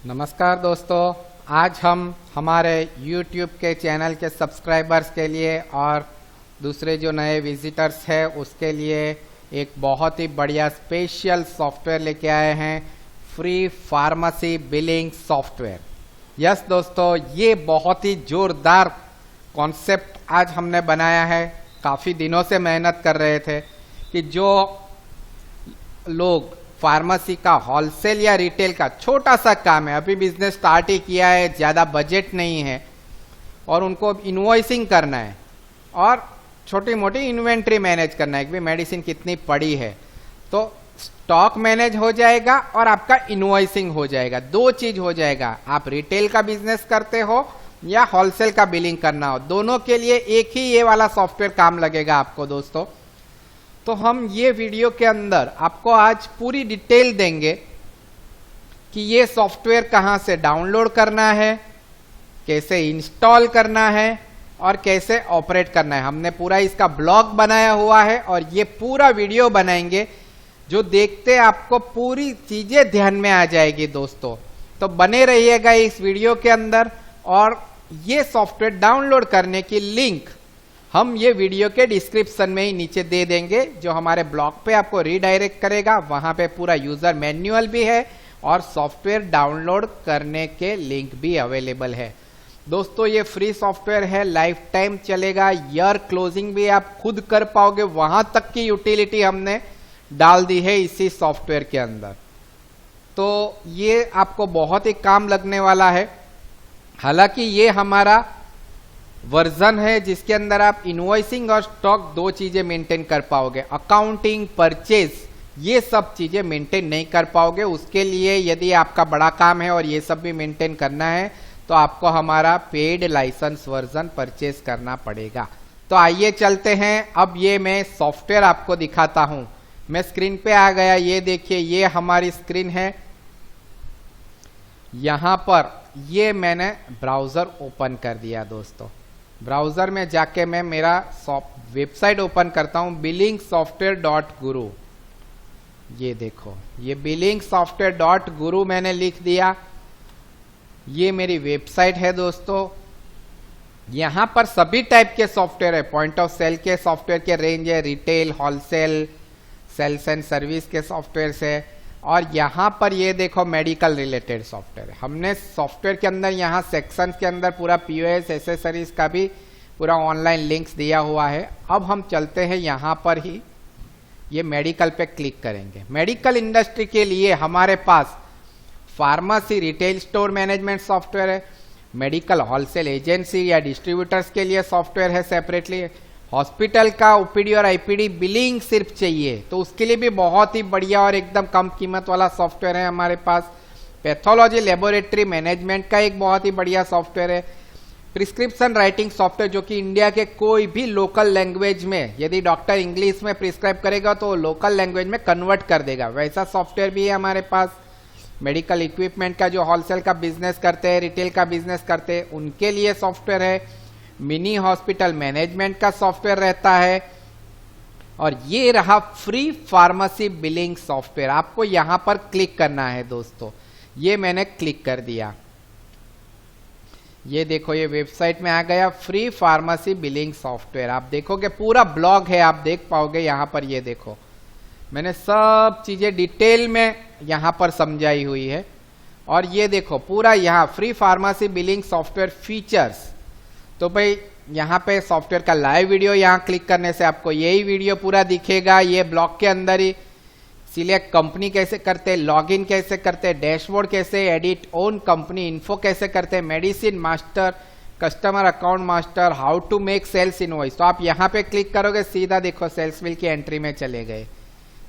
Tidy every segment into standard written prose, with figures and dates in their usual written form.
नमस्कार दोस्तों, आज हम हमारे YouTube के चैनल के सब्सक्राइबर्स के लिए और दूसरे जो नए विजिटर्स हैं उसके लिए एक बहुत ही बढ़िया स्पेशल सॉफ्टवेयर लेके आए हैं, free pharmacy billing software. Yes दोस्तों, ये बहुत ही जोरदार कॉन्सेप्ट आज हमने बनाया है। काफ़ी दिनों से मेहनत कर रहे थे कि जो लोग फार्मेसी का होलसेल या रिटेल का छोटा सा काम है, अभी बिजनेस स्टार्ट ही किया है, ज़्यादा बजट नहीं है और उनको इनवॉइसिंग करना है और छोटी मोटी इन्वेंट्री मैनेज करना है कि मेडिसिन कितनी पड़ी है, तो स्टॉक मैनेज हो जाएगा और आपका इनवॉइसिंग हो जाएगा। दो चीज हो जाएगा, आप रिटेल का बिजनेस करते हो या होलसेल का बिलिंग करना हो, दोनों के लिए एक ही ये वाला सॉफ्टवेयर काम लगेगा आपको दोस्तों। तो हम ये वीडियो के अंदर आपको आज पूरी डिटेल देंगे कि ये सॉफ्टवेयर कहाँ से डाउनलोड करना है, कैसे इंस्टॉल करना है और कैसे ऑपरेट करना है। हमने पूरा इसका ब्लॉग बनाया हुआ है और ये पूरा वीडियो बनाएंगे जो देखते आपको पूरी चीजें ध्यान में आ जाएगी दोस्तों। तो बने रहिएगा इस वीडियो के अंदर और ये सॉफ्टवेयर डाउनलोड करने की लिंक हम ये वीडियो के डिस्क्रिप्शन में ही नीचे दे देंगे, जो हमारे ब्लॉग पे आपको रीडायरेक्ट करेगा। वहां पे पूरा यूजर मैनुअल भी है और सॉफ्टवेयर डाउनलोड करने के लिंक भी अवेलेबल है दोस्तों। ये फ्री सॉफ्टवेयर है, लाइफ टाइम चलेगा, ईयर क्लोजिंग भी आप खुद कर पाओगे, वहां तक की यूटिलिटी हमने डाल दी है इसी सॉफ्टवेयर के अंदर। तो ये आपको बहुत ही काम लगने वाला है। हालांकि ये हमारा वर्जन है जिसके अंदर आप इनवॉइसिंग और स्टॉक दो चीजें मेंटेन कर पाओगे। अकाउंटिंग, परचेज, ये सब चीजें मेंटेन नहीं कर पाओगे। उसके लिए यदि आपका बड़ा काम है और ये सब भी मेंटेन करना है तो आपको हमारा पेड लाइसेंस वर्जन परचेज करना पड़ेगा। तो आइए चलते हैं, अब ये मैं सॉफ्टवेयर आपको दिखाता हूं। मैं स्क्रीन पे आ गया, ये देखिए ये हमारी स्क्रीन है। यहां पर ये मैंने ब्राउजर ओपन कर दिया दोस्तों। ब्राउजर में जाके मैं मेरा वेबसाइट ओपन करता हूं, billingsoftware.guru। ये देखो, ये billingsoftware.guru मैंने लिख दिया। ये मेरी वेबसाइट है दोस्तों। यहां पर सभी टाइप के सॉफ्टवेयर है, पॉइंट ऑफ सेल के सॉफ्टवेयर के रेंज है, retail, wholesale, sales and service के सॉफ्टवेयर है और यहां पर ये देखो मेडिकल रिलेटेड सॉफ्टवेयर है। हमने सॉफ्टवेयर के अंदर यहां सेक्शंस के अंदर पूरा पीओएस, एसेसरीज का भी पूरा ऑनलाइन लिंक्स दिया हुआ है। अब हम चलते हैं यहां पर ही, ये मेडिकल पे क्लिक करेंगे। मेडिकल इंडस्ट्री के लिए हमारे पास pharmacy retail store management software है, मेडिकल होलसेल एजेंसी या डिस्ट्रीब्यूटर्स के लिए सॉफ्टवेयर है सेपरेटली, हॉस्पिटल का ओपीडी और आईपीडी बिलिंग सिर्फ चाहिए तो उसके लिए भी बहुत ही बढ़िया और एकदम कम कीमत वाला सॉफ्टवेयर है हमारे पास। पैथोलॉजी लेबोरेटरी मैनेजमेंट का एक बहुत ही बढ़िया सॉफ्टवेयर है। प्रिस्क्रिप्शन राइटिंग सॉफ्टवेयर जो कि इंडिया के कोई भी लोकल लैंग्वेज में, यदि डॉक्टर इंग्लिश में प्रिस्क्राइब करेगा तो लोकल लैंग्वेज में कन्वर्ट कर देगा, वैसा सॉफ्टवेयर भी है हमारे पास। मेडिकल इक्विपमेंट का जो होलसेल का बिजनेस करते हैं, रिटेल का बिजनेस करते हैं, उनके लिए सॉफ्टवेयर है। मिनी हॉस्पिटल मैनेजमेंट का सॉफ्टवेयर रहता है और ये रहा फ्री फार्मेसी बिलिंग सॉफ्टवेयर। आपको यहां पर क्लिक करना है दोस्तों। ये मैंने क्लिक कर दिया, ये देखो ये वेबसाइट में आ गया, फ्री फार्मेसी बिलिंग सॉफ्टवेयर। आप देखोगे पूरा ब्लॉग है, आप देख पाओगे यहां पर। ये देखो मैंने सब चीजें डिटेल में यहां पर समझाई हुई है और ये देखो पूरा यहाँ free pharmacy billing software features. तो भाई यहाँ पे सॉफ्टवेयर का लाइव वीडियो यहाँ क्लिक करने से आपको यही वीडियो पूरा दिखेगा, ये ब्लॉग के अंदर ही। सिलेक्ट कंपनी कैसे करते, लॉगिन कैसे करते, डैशबोर्ड कैसे एडिट, ओन कंपनी इन्फो कैसे करते, medicine master, customer account master, how to make sales invoice. तो आप यहाँ पे क्लिक करोगे, सीधा देखो सेल्स बिल की एंट्री में चले गए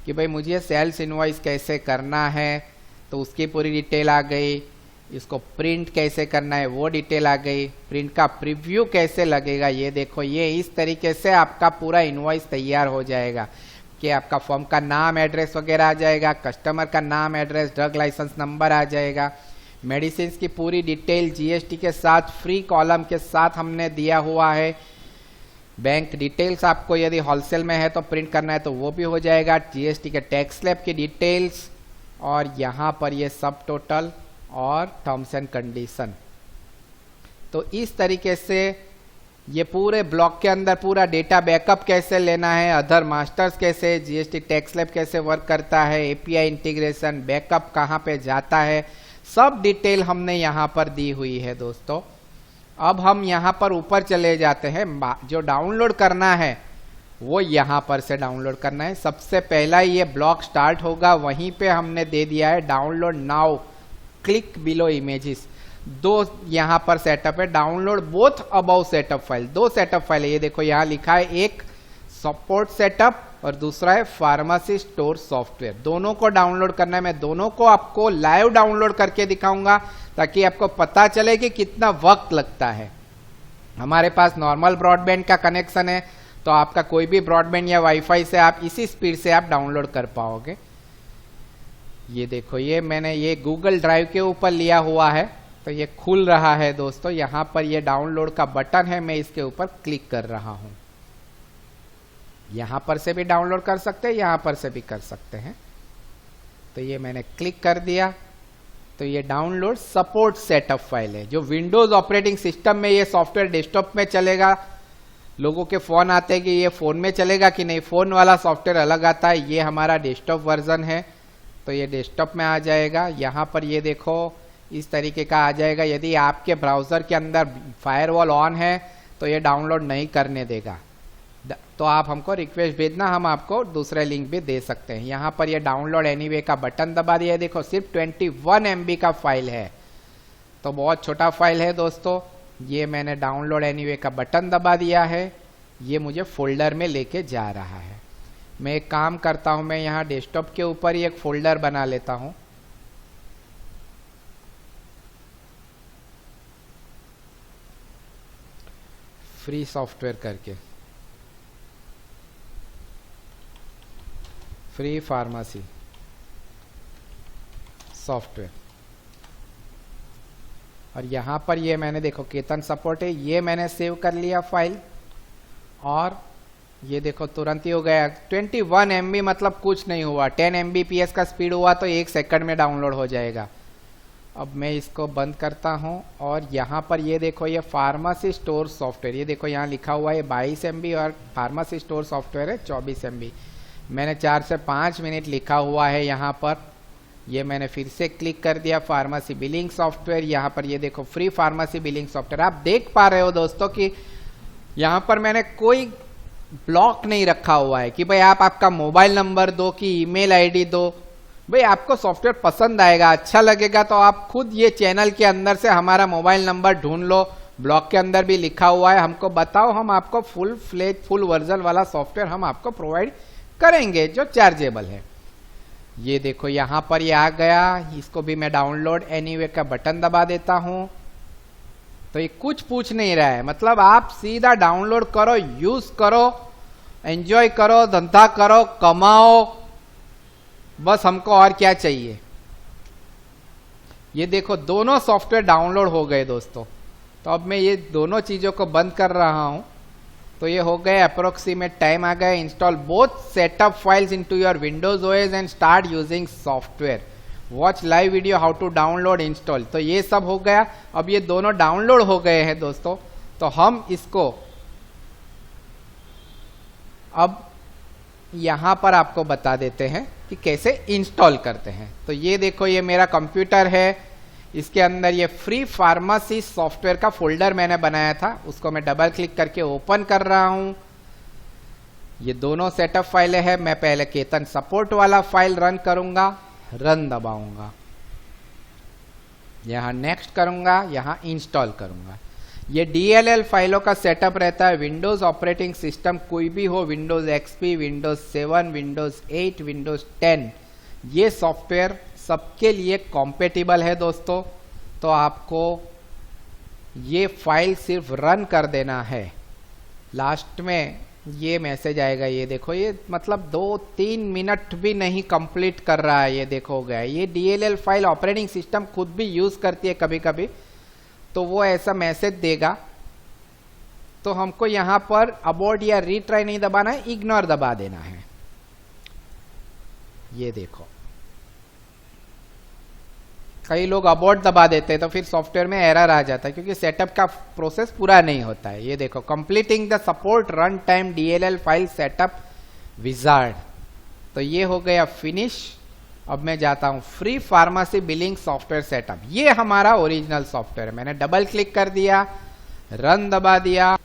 कि भाई मुझे सेल्स इनवॉइस कैसे करना है, तो उसकी पूरी डिटेल आ गई। इसको प्रिंट कैसे करना है वो डिटेल आ गई। प्रिंट का प्रीव्यू कैसे लगेगा, ये देखो, ये इस तरीके से आपका पूरा इनवॉइस तैयार हो जाएगा कि आपका फॉर्म का नाम, एड्रेस वगैरह आ जाएगा, कस्टमर का नाम, एड्रेस, ड्रग लाइसेंस नंबर आ जाएगा, मेडिसिन की पूरी डिटेल जीएसटी के साथ फ्री कॉलम के साथ हमने दिया हुआ है। बैंक डिटेल्स आपको यदि होलसेल में है तो प्रिंट करना है तो वो भी हो जाएगा, जीएसटी के टैक्स स्लैब की डिटेल्स और यहाँ पर ये सब टोटल और टर्म्स एंड कंडीशन। तो इस तरीके से ये पूरे ब्लॉक के अंदर पूरा डेटा बैकअप कैसे लेना है, अदर मास्टर्स कैसे, जीएसटी टैक्स लैब कैसे वर्क करता है, एपीआई इंटीग्रेशन, बैकअप कहाँ पे जाता है, सब डिटेल हमने यहाँ पर दी हुई है दोस्तों। अब हम यहाँ पर ऊपर चले जाते हैं। जो डाउनलोड करना है वो यहाँ पर से डाउनलोड करना है। सबसे पहला ये ब्लॉक स्टार्ट होगा, वहीं पे हमने दे दिया है download now, click below images. दो यहाँ पर सेटअप है, download both above setup file. दो सेटअप फाइल है, ये देखो यहाँ लिखा है, एक सपोर्ट सेटअप और दूसरा है फार्मेसी स्टोर सॉफ्टवेयर। दोनों को डाउनलोड करना है। मैं दोनों को आपको लाइव डाउनलोड करके दिखाऊंगा ताकि आपको पता चले कि कितना वक्त लगता है। हमारे पास नॉर्मल ब्रॉडबैंड का कनेक्शन है, तो आपका कोई भी ब्रॉडबैंड या वाईफाई से आप इसी स्पीड से आप डाउनलोड कर पाओगे। ये देखो, ये मैंने ये गूगल ड्राइव के ऊपर लिया हुआ है, तो ये खुल रहा है दोस्तों। यहां पर ये डाउनलोड का बटन है, मैं इसके ऊपर क्लिक कर रहा हूं। यहां पर से भी डाउनलोड कर सकते हैं, यहां पर से भी कर सकते हैं। तो ये मैंने क्लिक कर दिया, तो ये डाउनलोड सपोर्ट सेटअप फाइल है। जो विंडोज ऑपरेटिंग सिस्टम में ये सॉफ्टवेयर डेस्कटॉप में चलेगा। लोगों के फोन आते हैं कि ये फोन में चलेगा कि नहीं, फोन वाला सॉफ्टवेयर अलग आता है। ये हमारा डेस्कटॉप वर्जन है, तो ये डेस्कटॉप में आ जाएगा। यहाँ पर ये देखो इस तरीके का आ जाएगा। यदि आपके ब्राउजर के अंदर फायरवॉल ऑन है तो ये डाउनलोड नहीं करने देगा, तो आप हमको रिक्वेस्ट भेजना, हम आपको दूसरे लिंक भी दे सकते हैं। यहाँ पर ये डाउनलोड एनीवे का बटन दबा दिया। देखो सिर्फ 21 MB का फाइल है, तो बहुत छोटा फाइल है दोस्तों। ये मैंने डाउनलोड एनीवे का बटन दबा दिया है, ये मुझे फोल्डर में लेके जा रहा है। मैं एक काम करता हूं, मैं यहाँ डेस्कटॉप के ऊपर ही एक फोल्डर बना लेता हूं। फ्री सॉफ्टवेयर करके, फ्री फार्मेसी सॉफ्टवेयर, और यहां पर ये मैंने देखो केतन सपोर्ट है, ये मैंने सेव कर लिया फाइल। और ये देखो तुरंत ही हो गया। 21 MB मतलब कुछ नहीं हुआ। 10 Mbps का स्पीड हुआ तो 1 सेकंड में डाउनलोड हो जाएगा। अब मैं इसको बंद करता हूं, और यहाँ पर ये देखो ये फार्मेसी स्टोर सॉफ्टवेयर, ये देखो यहाँ लिखा हुआ है 22 MB और फार्मेसी स्टोर सॉफ्टवेयर है 24 MB। मैंने 4 से 5 मिनट लिखा हुआ है यहाँ पर। ये मैंने फिर से क्लिक कर दिया, फार्मेसी बिलिंग सॉफ्टवेयर। यहाँ पर ये देखो फ्री फार्मेसी बिलिंग सॉफ्टवेयर। आप देख पा रहे हो दोस्तों कि यहाँ पर मैंने कोई ब्लॉक नहीं रखा हुआ है कि भाई आप आपका मोबाइल नंबर दो कि ईमेल आईडी दो। भाई आपको सॉफ्टवेयर पसंद आएगा, अच्छा लगेगा तो आप खुद ये चैनल के अंदर से हमारा मोबाइल नंबर ढूंढ लो। ब्लॉक के अंदर भी लिखा हुआ है, हमको बताओ, हम आपको फुल वर्जन वाला सॉफ्टवेयर हम आपको प्रोवाइड करेंगे जो चार्जेबल है। ये देखो यहाँ पर ये आ गया। इसको भी मैं डाउनलोड एनीवे का बटन दबा देता हूं, तो ये कुछ पूछ नहीं रहा है। मतलब आप सीधा डाउनलोड करो, यूज करो, एंजॉय करो, धंधा करो, कमाओ, बस हमको और क्या चाहिए। ये देखो दोनों सॉफ्टवेयर डाउनलोड हो गए दोस्तों। तो अब मैं ये दोनों चीजों को बंद कर रहा हूं, तो ये हो गए। अप्रोक्सीमेट टाइम आ गया। Install both setup files into your Windows OS and start using software. Watch live video how to download install. तो ये सब हो गया। अब ये दोनों डाउनलोड हो गए हैं दोस्तों, तो हम इसको अब यहां पर आपको बता देते हैं कि कैसे इंस्टॉल करते हैं। तो ये देखो ये मेरा कंप्यूटर है, इसके अंदर ये फ्री फार्मेसी सॉफ्टवेयर का फोल्डर मैंने बनाया था, उसको मैं डबल क्लिक करके ओपन कर रहा हूं। ये दोनों सेटअप फाइलें हैं। मैं पहले केतन सपोर्ट वाला फाइल रन करूंगा, रन दबाऊंगा, यहां नेक्स्ट करूंगा, यहां इंस्टॉल करूंगा। ये DLL फाइलों का सेटअप रहता है। विंडोज ऑपरेटिंग सिस्टम कोई भी हो, Windows XP, Windows 7, Windows 8, Windows 10, ये सॉफ्टवेयर सबके लिए कॉम्पेटिबल है दोस्तों। तो आपको ये फाइल सिर्फ रन कर देना है। लास्ट में ये मैसेज आएगा, ये देखो, ये मतलब 2-3 मिनट भी नहीं कंप्लीट कर रहा है। ये देखो गया। ये DLL फाइल ऑपरेटिंग सिस्टम खुद भी यूज करती है कभी कभी, तो वो ऐसा मैसेज देगा। तो हमको यहां पर अबॉर्ट या रीट्राई नहीं दबाना है, इग्नोर दबा देना है। ये देखो कई लोग अबॉर्ट दबा देते हैं तो फिर सॉफ्टवेयर में एरर आ जाता है क्योंकि सेटअप का प्रोसेस पूरा नहीं होता है। ये देखो, completing the support run time DLL file setup wizard. तो ये हो गया फिनिश। अब मैं जाता हूं free pharmacy billing software setup. ये हमारा ओरिजिनल सॉफ्टवेयर है। मैंने डबल क्लिक कर दिया, रन दबा दिया,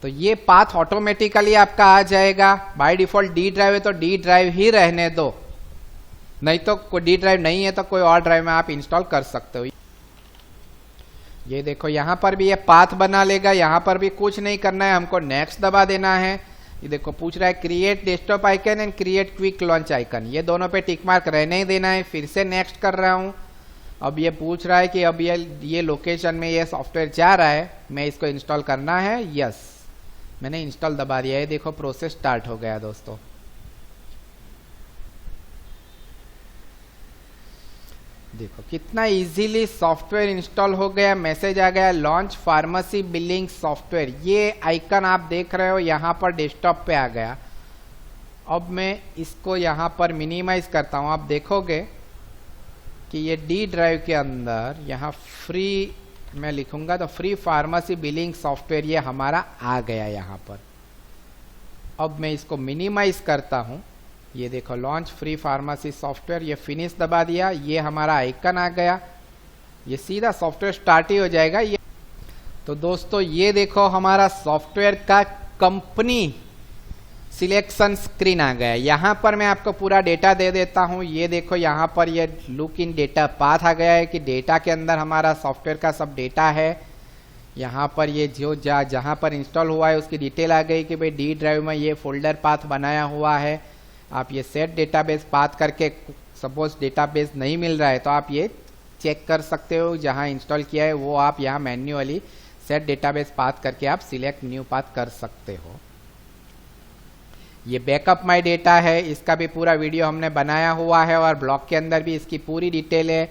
तो ये पाथ ऑटोमेटिकली आपका आ जाएगा। बाय डिफॉल्ट डी ड्राइव है तो डी ड्राइव ही रहने दो, नहीं तो कोई डी ड्राइव नहीं है तो कोई और ड्राइव में आप इंस्टॉल कर सकते हो। ये देखो, यहां पर भी ये पाथ बना लेगा, यहां पर भी कुछ नहीं करना है, हमको नेक्स्ट दबा देना है। ये देखो पूछ रहा है create desktop icon and create quick launch icon, ये दोनों पे टिक मार्क रहने ही देना है। फिर से नेक्स्ट कर रहा हूं। अब ये पूछ रहा है कि अब ये लोकेशन में ये सॉफ्टवेयर जा रहा है, मैं इसको इंस्टॉल करना है। यस, मैंने इंस्टॉल दबा दिया है। देखो प्रोसेस स्टार्ट हो गया दोस्तों। देखो कितना इजीली सॉफ्टवेयर इंस्टॉल हो गया। मैसेज आ गया लॉन्च फार्मेसी बिलिंग सॉफ्टवेयर। ये आइकन आप देख रहे हो यहां पर डेस्कटॉप पे आ गया। अब मैं इसको यहां पर मिनिमाइज करता हूं। आप देखोगे कि ये डी ड्राइव के अंदर यहां फ्री मैं लिखूंगा तो फ्री फार्मेसी बिलिंग सॉफ्टवेयर ये हमारा आ गया यहां पर। अब मैं इसको मिनिमाइज करता हूं। ये देखो लॉन्च फ्री फार्मेसी सॉफ्टवेयर, ये फिनिश दबा दिया, ये हमारा आइकन आ गया। ये सीधा सॉफ्टवेयर स्टार्ट ही हो जाएगा। ये तो दोस्तों ये देखो हमारा सॉफ्टवेयर का कंपनी सिलेक्शन स्क्रीन आ गया। यहां पर मैं आपको पूरा डेटा दे देता हूं। ये देखो यहां पर ये लुक इन डेटा पाथ आ गया है कि डेटा के अंदर हमारा सॉफ्टवेयर का सब डेटा है। यहां पर ये जो जहां पर इंस्टॉल हुआ है उसकी डिटेल आ गई कि भाई डी ड्राइव में ये फोल्डर पाथ बनाया हुआ है। आप ये सेट डेटाबेस पाथ करके, सपोज डेटाबेस नहीं मिल रहा है तो आप ये चेक कर सकते हो, जहां इंस्टॉल किया है वो आप यहाँ मैन्युअली सेट डेटाबेस पाथ करके आप सिलेक्ट न्यू पाथ कर सकते हो। ये बैकअप माय डेटा है, इसका भी पूरा वीडियो हमने बनाया हुआ है और ब्लॉग के अंदर भी इसकी पूरी डिटेल है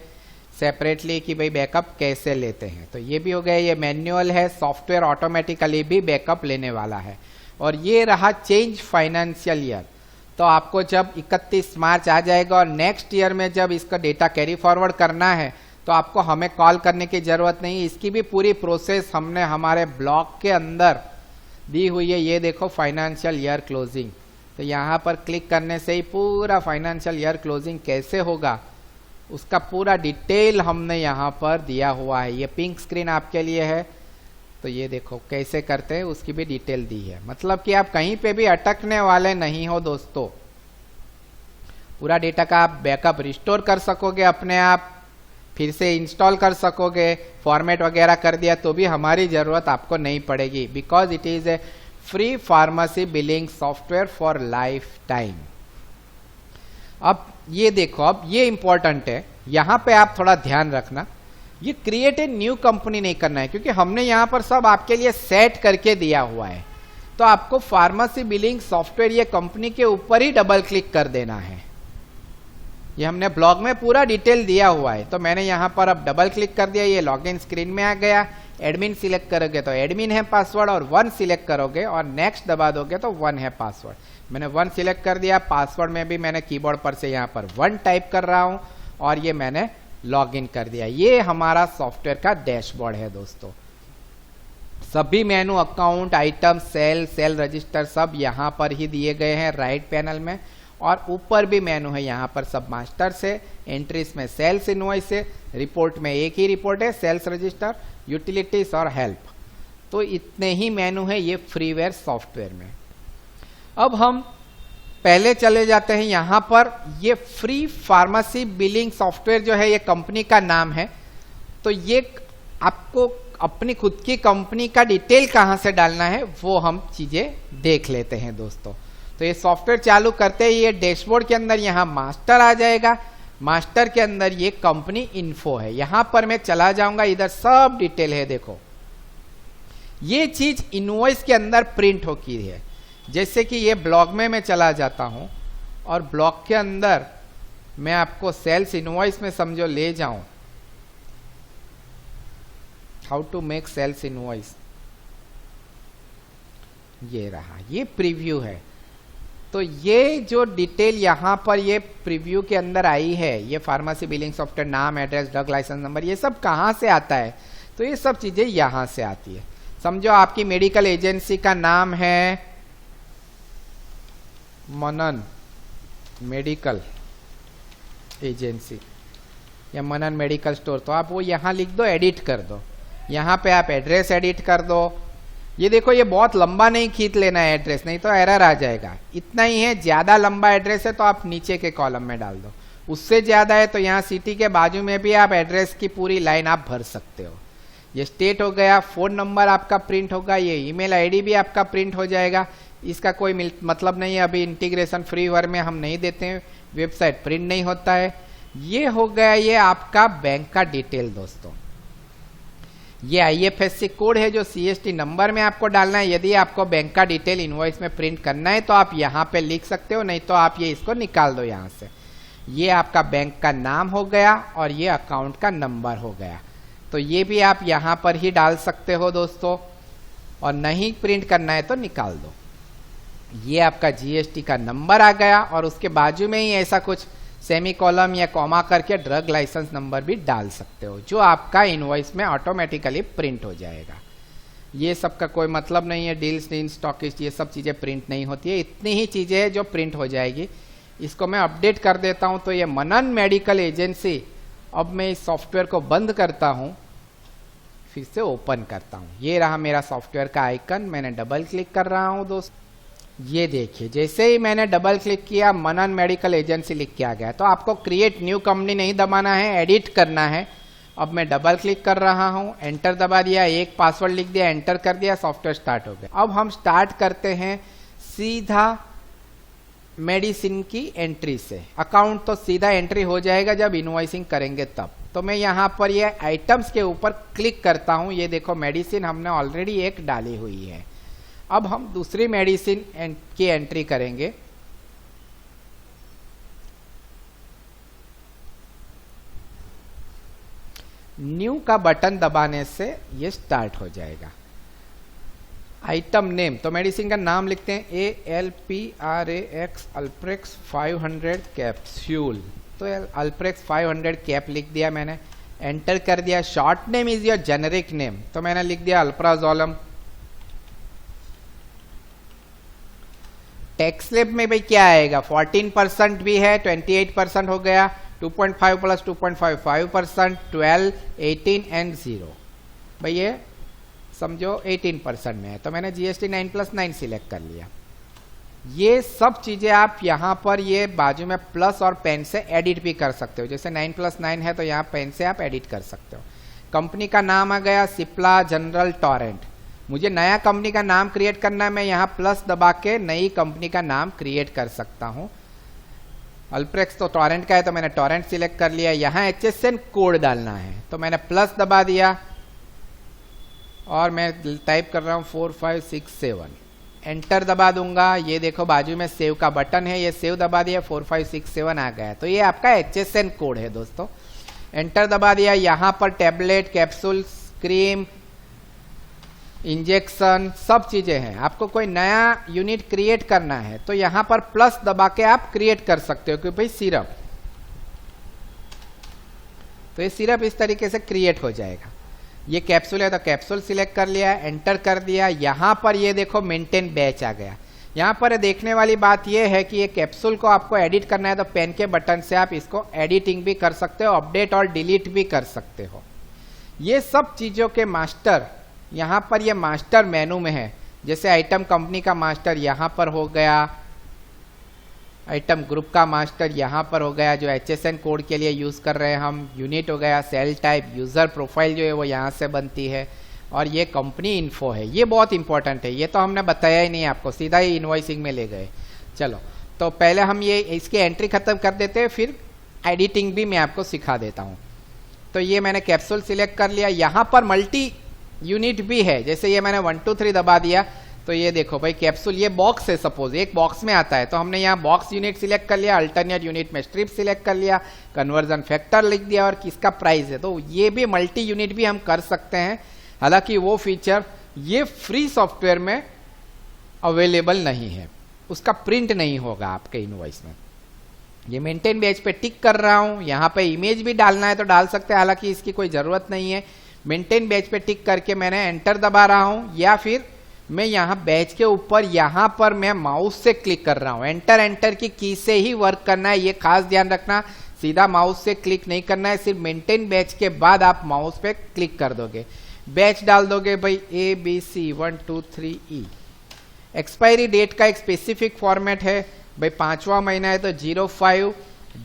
सेपरेटली कि भाई बैकअप कैसे लेते हैं। तो ये भी हो गया। ये मैनुअल है, सॉफ्टवेयर ऑटोमेटिकली भी बैकअप लेने वाला है। और ये रहा चेंज फाइनेंशियल ईयर। तो आपको जब 31 मार्च आ जाएगा और नेक्स्ट ईयर में जब इसका डेटा कैरी फॉरवर्ड करना है तो आपको हमें कॉल करने की जरूरत नहीं। इसकी भी पूरी प्रोसेस हमने हमारे ब्लॉग के अंदर दी हुई है। ये देखो फाइनेंशियल ईयर क्लोजिंग, तो यहाँ पर क्लिक करने से ही पूरा फाइनेंशियल ईयर क्लोजिंग कैसे होगा उसका पूरा डिटेल हमने यहाँ पर दिया हुआ है। ये पिंक स्क्रीन आपके लिए है, तो ये देखो कैसे करते हैं उसकी भी डिटेल दी है। मतलब कि आप कहीं पे भी अटकने वाले नहीं हो दोस्तों। पूरा डेटा का आप बैकअप रिस्टोर कर सकोगे अपने आप, फिर से इंस्टॉल कर सकोगे। फॉर्मेट वगैरह कर दिया तो भी हमारी जरूरत आपको नहीं पड़ेगी, because it is a free pharmacy billing software for life time. अब ये देखो, अब ये इंपॉर्टेंट है, यहां पे आप थोड़ा ध्यान रखना। ये क्रिएट ए न्यू कंपनी नहीं करना है क्योंकि हमने यहां पर सब आपके लिए सेट करके दिया हुआ है। तो आपको फार्मेसी बिलिंग सॉफ्टवेयर ये कंपनी के ऊपर ही डबल क्लिक कर देना है। ये हमने ब्लॉग में पूरा डिटेल दिया हुआ है। तो मैंने यहां पर अब डबल क्लिक कर दिया, ये लॉगिन स्क्रीन में आ गया। एडमिन सिलेक्ट करोगे तो एडमिन है पासवर्ड, और 1 सिलेक्ट करोगे और नेक्स्ट दबा दोगे तो 1 है पासवर्ड। मैंने 1 सिलेक्ट कर दिया। पासवर्ड में भी मैंने कीबोर्ड पर से यहाँ पर 1 टाइप कर रहा हूं और ये मैंने लॉगिन कर दिया। ये हमारा सॉफ्टवेयर का डैशबोर्ड है दोस्तों। सभी मेनू, अकाउंट, आइटम, सेल रजिस्टर सब यहाँ पर ही दिए गए हैं राइट पैनल में। और ऊपर भी मेनू है, यहाँ पर सब मास्टर से, एंट्रीज में सेल्स इनवॉइस है, रिपोर्ट में एक ही रिपोर्ट है, सेल्स रजिस्टर, यूटिलिटीज और हेल्प। तो इतने ही मेनू है ये फ्रीवेयर सॉफ्टवेयर में। अब हम पहले चले जाते हैं यहां पर। ये फ्री फार्मेसी बिलिंग सॉफ्टवेयर जो है ये कंपनी का नाम है। तो ये आपको अपनी खुद की कंपनी का डिटेल कहां से डालना है वो हम चीजें देख लेते हैं दोस्तों। तो ये सॉफ्टवेयर चालू करते ही ये डैशबोर्ड के अंदर यहाँ मास्टर आ जाएगा। मास्टर के अंदर ये कंपनी इन्फो है। यहां पर मैं चला जाऊंगा, इधर सब डिटेल है। देखो ये चीज इनवॉइस के अंदर प्रिंट होती है। जैसे कि ये ब्लॉग में मैं चला जाता हूं और ब्लॉग के अंदर मैं आपको सेल्स इनवॉइस में समझो ले जाऊं, how to make sales invoice. ये रहा, ये प्रीव्यू है। तो ये जो डिटेल यहाँ पर ये प्रीव्यू के अंदर आई है, ये फार्मेसी बिलिंग सॉफ्टवेयर, नाम, एड्रेस, ड्रग लाइसेंस नंबर, ये सब कहाँ से आता है? तो ये सब चीजें यहाँ से आती है। समझो आपकी मेडिकल एजेंसी का नाम है मनन मेडिकल एजेंसी या मनन मेडिकल स्टोर, तो आप वो यहाँ लिख दो, एडिट कर दो। यहाँ पे आप एड्रेस एडिट कर दो। ये देखो, ये बहुत लंबा नहीं खींच लेना है एड्रेस, नहीं तो एरर आ जाएगा। इतना ही है, ज्यादा लंबा एड्रेस है तो आप नीचे के कॉलम में डाल दो। उससे ज्यादा है तो यहाँ सिटी के बाजू में भी आप एड्रेस की पूरी लाइन आप भर सकते हो। ये स्टेट हो गया, फोन नंबर आपका प्रिंट होगा, ये ईमेल आईडी भी आपका प्रिंट हो जाएगा। इसका कोई मतलब नहीं है, अभी इंटीग्रेशन फ्रीवेयर में हम नहीं देते हैं, वेबसाइट प्रिंट नहीं होता है। ये हो गया ये आपका बैंक का डिटेल दोस्तों। ये IFSC कोड है जो CST नंबर में आपको डालना है। यदि आपको बैंक का डिटेल इनवॉइस में प्रिंट करना है तो आप यहाँ पे लिख सकते हो, नहीं तो आप ये इसको निकाल दो यहाँ से। ये आपका बैंक का नाम हो गया और ये अकाउंट का नंबर हो गया। तो ये भी आप यहाँ पर ही डाल सकते हो दोस्तों, और नहीं प्रिंट करना है तो निकाल दो। ये आपका GST का नंबर आ गया और उसके बाजू में ही ऐसा कुछ सेमी कॉलम या कॉमा करके ड्रग लाइसेंस नंबर भी डाल सकते हो, जो आपका इनवॉइस में ऑटोमेटिकली प्रिंट हो जाएगा। ये सब का कोई मतलब नहीं है, डील्स इन स्टॉकिस्ट ये सब चीजें प्रिंट नहीं होती है। इतनी ही चीजें हैं जो प्रिंट हो जाएगी। इसको मैं अपडेट कर देता हूं। तो ये मनन मेडिकल एजेंसी, अब मैं इस सॉफ्टवेयर को बंद करता हूं, फिर से ओपन करता हूं। ये रहा मेरा सॉफ्टवेयर का आइकन, मैंने डबल क्लिक कर रहा हूं दोस्त। ये देखिए, जैसे ही मैंने डबल क्लिक किया मनन मेडिकल एजेंसी लिख के आ गया। तो आपको क्रिएट न्यू कंपनी नहीं दबाना है, एडिट करना है। अब मैं डबल क्लिक कर रहा हूं, एंटर दबा दिया, एक पासवर्ड लिख दिया, एंटर कर दिया, सॉफ्टवेयर स्टार्ट हो गया। अब हम स्टार्ट करते हैं सीधा मेडिसिन की एंट्री से। अकाउंट तो सीधा एंट्री हो जाएगा जब इनवॉइसिंग करेंगे तब। तो मैं यहाँ पर ये आइटम्स के ऊपर क्लिक करता हूँ। ये देखो, मेडिसिन हमने ऑलरेडी एक डाली हुई है। अब हम दूसरी मेडिसिन की एंट्री करेंगे। न्यू का बटन दबाने से ये स्टार्ट हो जाएगा। आइटम नेम, तो मेडिसिन का नाम लिखते हैं ALPRAX अल्प्रेक्स 500 कैप्सूल। तो अल्प्रेक्स 500 कैप लिख दिया मैंने, एंटर कर दिया। Short name is your generic name, तो मैंने लिख दिया अल्प्राजोलम। टैक्स स्लैब में भाई क्या आएगा, 14% भी है, 28% हो गया, 2.5 प्लस 2.55%, 12, 18 एंड 0। भाई ये समझो 18% में है, तो मैंने GST 9+9 सिलेक्ट कर लिया। ये सब चीजें आप यहाँ पर ये बाजू में प्लस और पेन से एडिट भी कर सकते हो। जैसे 9+9 है तो यहाँ पेन से आप एडिट कर सकते हो। कंपनी का नाम आ गया सिप्ला जनरल टॉरेंट। मुझे नया कंपनी का नाम क्रिएट करना है, मैं यहाँ प्लस दबा के नई कंपनी का नाम क्रिएट कर सकता हूँ। अल्प्रेक्स तो टॉरेंट का है तो मैंने टॉरेंट सिलेक्ट कर लिया। यहाँ HSN कोड डालना है तो मैंने प्लस दबा दिया और मैं टाइप कर रहा हूँ 4567, एंटर दबा दूंगा। ये देखो बाजू में सेव का बटन है, ये सेव दबा दिया, 4567 आ गया। तो ये आपका HSN कोड है दोस्तों। एंटर दबा दिया। यहाँ पर टैबलेट, कैप्सूल, क्रीम, इंजेक्शन सब चीजें हैं। आपको कोई नया यूनिट क्रिएट करना है तो यहाँ पर प्लस दबा के आप क्रिएट कर सकते हो कि भाई सिरप, तो ये सिरप इस तरीके से क्रिएट हो जाएगा। ये कैप्सूल है तो कैप्सूल सिलेक्ट कर लिया, एंटर कर दिया। यहाँ पर ये देखो मेंटेन बैच आ गया। यहाँ पर देखने वाली बात ये है कि ये कैप्सूल को आपको एडिट करना है तो पेन के बटन से आप इसको एडिटिंग भी कर सकते हो, अपडेट और डिलीट भी कर सकते हो। ये सब चीजों के मास्टर यहाँ पर ये मास्टर मेनू में है। जैसे आइटम कंपनी का मास्टर यहाँ पर हो गया, आइटम ग्रुप का मास्टर यहाँ पर हो गया जो HSN कोड के लिए यूज कर रहे हैं हम, यूनिट हो गया, सेल टाइप, यूजर प्रोफाइल जो है वो यहाँ से बनती है, और ये कंपनी इन्फो है। ये बहुत इंपॉर्टेंट है, ये तो हमने बताया ही नहीं आपको, सीधा ही इनवॉइसिंग में ले गए। चलो तो पहले हम ये इसकी एंट्री खत्म कर देते हैं, फिर एडिटिंग भी मैं आपको सिखा देता हूँ। तो ये मैंने कैप्सूल सिलेक्ट कर लिया। यहाँ पर मल्टी यूनिट भी है, जैसे ये मैंने 1 2 3 दबा दिया तो ये देखो भाई कैप्सूल, ये बॉक्स है, सपोज एक बॉक्स में आता है तो हमने यहाँ बॉक्स यूनिट सिलेक्ट कर लिया, अल्टरनेट यूनिट में स्ट्रिप सिलेक्ट कर लिया, कन्वर्जन फैक्टर लिख दिया और किसका प्राइस है। तो ये भी मल्टी यूनिट भी हम कर सकते हैं। हालांकि वो फीचर ये फ्री सॉफ्टवेयर में अवेलेबल नहीं है। उसका प्रिंट नहीं होगा आपके इनवॉइस में। ये मेंटेन बैच पे टिक कर रहा हूं, यहाँ पे इमेज भी डालना है तो डाल सकते हैं, हालांकि इसकी कोई जरूरत नहीं है। मेंटेन बैच पे टिक करके मैंने एंटर दबा रहा हूं, या फिर मैं यहाँ बैच के ऊपर यहाँ पर मैं माउस से क्लिक कर रहा हूँ। एंटर की की से ही वर्क करना है, ये खास ध्यान रखना। सीधा माउस से क्लिक नहीं करना है, सिर्फ मेंटेन बैच के बाद आप माउस पे क्लिक कर दोगे, बैच डाल दोगे भाई ABC 1 2 3 E। एक्सपायरी डेट का एक स्पेसिफिक फॉर्मेट है भाई, 5वां महीना है तो 05